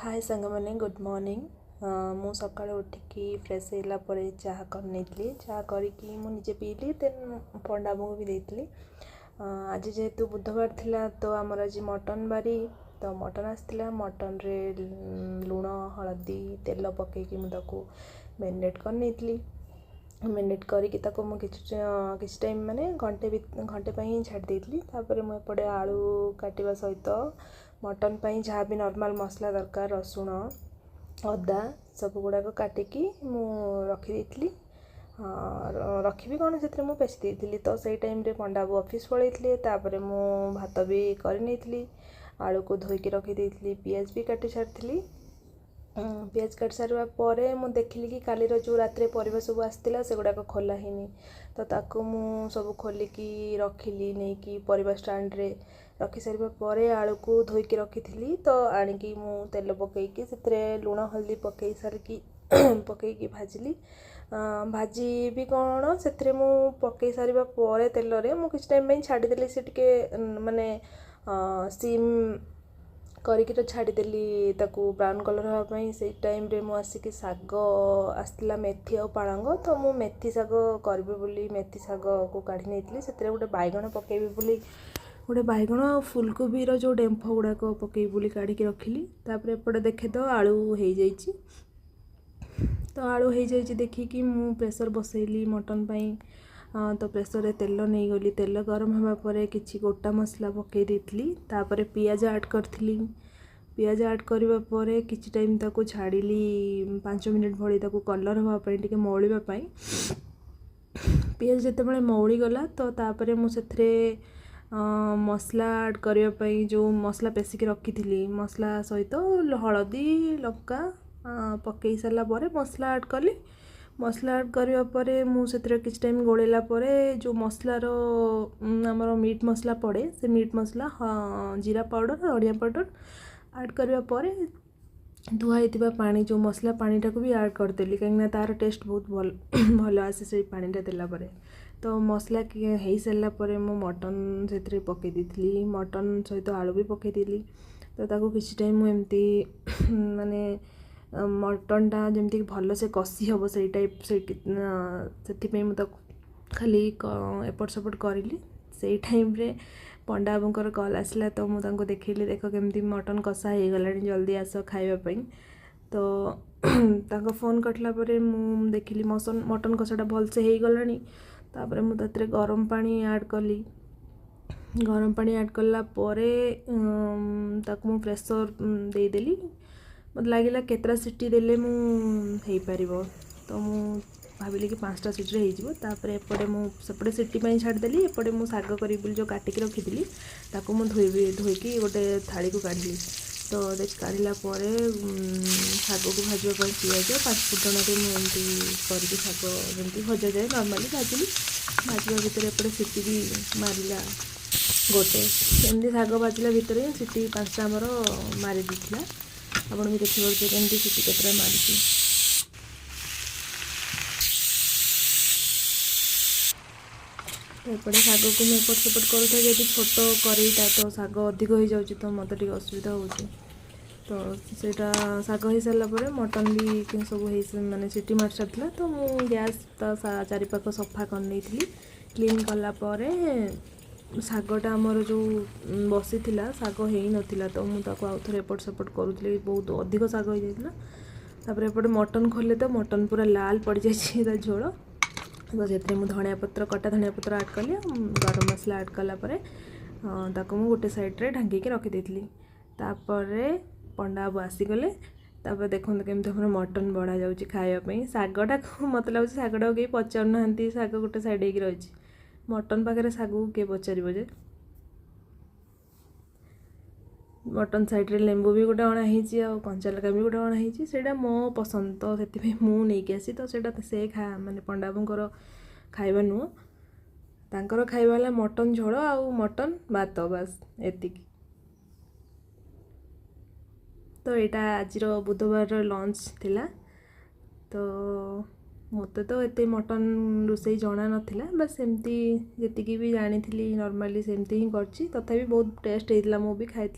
हाय सांग मैंने good morning मु सकाळ उठिकी फ्रेश होला परे चाह कर नेतली चाह करिकी मु निजे पीली देन पंडा को भी देतली आज जेहेतु बुधवार थिला तो आमर आज मटन बारी तो मटन आसला मटन रे लुण हलदी तेल पकईकी मुझे मैरिनेट कर नेतली मैरिनेट करके किसी टाइम माने घंटे छाड़ देतली तापर मु एपटे आलू काटिबा सहित मटन पाई जहाँ भी नॉर्मल मसला दरकार रसुण अदा सब गुड़ाक काटिकी मु रखी देतली रखी कौन से मुझे पेशी देती तो से टाइम रे पंडा बो ऑफिस पलैते तापर मु भात भी करनी आलू को धोईकी रखी देती पियाज भी काटी सारी पियाज काट सारा पर मुझे देखिली कि काली जो रात परिवा सब आसला से गुड़ाक खोला ही तो ताकू मु सब खोलिकी रखिली नहीं कि परिवा स्टैंड रे रखी सारा पर आलू को धोईकी रखी थी तो आणिकी मु तेल पकईकी से लुण हल्दी पकई सारिकी पकईकी भाजिली भाजी भी कौन से मु पकई सारा पर तेल रे मु किसी टाइम छाड़देली से टिके माने सिम करके तो छाड़देली ताकू ब्राउन कलर हाँपाई से टाइम रे मु आसिक शाग आसला मेथी और पालंग तो मु मेथी शाग करी बोली मेथी शाग को काढ़ी नहीं से गोटे बैगण पकेबी बोली गोटे बैगण और फुलकोबी जो डेम्फ गुड़ाक पकेबी बोली काढ़ी रखिली तापर एपटे देखे तो आलू हो जाइए तो आलू हो जाइए देखिकी मु प्रेशर बसैली मटन पाई तो प्रेशर रे तेल नहीं गली तेल गरम होगा पर किसी गोटा मसला पकई देती तापर पियाज ऐड करी पियाज ऐड करने पर किसी टाइम ताको छाड़ी 5 मिनट भली ताको कलर हाँपाई टिके मौलिबापाई पियाज जितेबाला मौली गला तो तापर मुझे मसला ऐड करने जो मसला पेसिकी रखी थी मसला सहित हलदी लंका पकई सारा मसला ऐड कली मसला ऐड करने पर मुझे किसी टाइम गोलेला जो मसलार आमर मीट मसला पड़े से मीट मसला जीरा पाउडर धनिया पाउडर ऐड करने पर धुआई पानी जो मसला पानीटा को भी ऐड करदेली कहीं तार टेस्ट बहुत भल भल आसे से पानीटा देला परे तो मसला हो सारा पर मु मटन से पकई दी मटन सहित आलू भी पकईदी तो ताको किसी टाइम एमती माने मटनटा जमती भल से कषि हम से टाइप से मुझे खाली एपट सेपट करी से टाइम रे पंडा बाबूर कॉल आसला तो मुझे देखली देख केमती मटन कषा हो गला जल्दी आस खावाई तो फोन कटला मु देखिली मटन कषाटा भलसे हो गलानी तापर मुझे गरम पानी ऐड कली गरम पानी ऐड कला ताकू मु प्रेशर देदेली मत लगे केतरा सीटी देले हो पार तो मु भाविली कि 5टा सीटी होपर एपटे मुझे सीटी छाड़देली एपटे मुझे शाग करी जो काटिकी रखी ताकू मु धोईकी गोटे थाली को काढ़ी तो देख काढ़ला शाग को भाजवा पियाज 5 फुटण मुझे करके शाग जमी भजा जाए नॉर्मली भाजिली भाजवा भितर एपटे सीटी भी मारिला गोटे एमती शाग भाजला भितर सीटी 5टा आमर मारी देथिला आपण भी देखिए केमती सीटी केतरा मारी एपटे शाग को मुझे एपट सेपट करूँ जी छोट करेईटा तो शाग अधिक हो जाऊँगी तो मत असुविधा हो तो सेटा शाग हो सारापर मटन भी सब माने सीटी मार सारा तो मु गैस चारिपाख सफा कर क्लीन कलापर शागटा आमर जो बसी शाग हो नाला तो मुझे आउ थे एपट सेपट करूँ बहुत अधिक शाग हो जाता एपटे मटन खोले तो मटन पूरा लाल पड़ जाए झोल तो से धनिया पत्र कटा धनिया पत्र ऐड कली गरम मसला ऐड कलापर ताको गोटे साइड्रे ढांकी रखीदी तापर पंडा बाबू आसीगले तापर देखो केमती हम मटन बड़ा जाऊँगी खावाई शागटा मत लगे शागटा कहीं पचार ना शाग गोटे साइड हो रही मटन पाखे शाग को किए पचार जे मटन साइड्रे लेंबू भी गोटे अणाही कंचा लका भी गोटे अणाही से मो पसंद तो से मुझे आसी तो से माने पंडा बाबूर खाଇବା नुह तांकर खाଇବା वाला मटन झोल आउ मटन भात बास एतिक तो यहाँ आज बुधवार लंच थिला तो मत तो एते मटन रोसई जना नाला बस एमती जी भी जानी नॉर्मली सेमती ही करछि तथापि बहुत टेस्ट होता मु भी खाई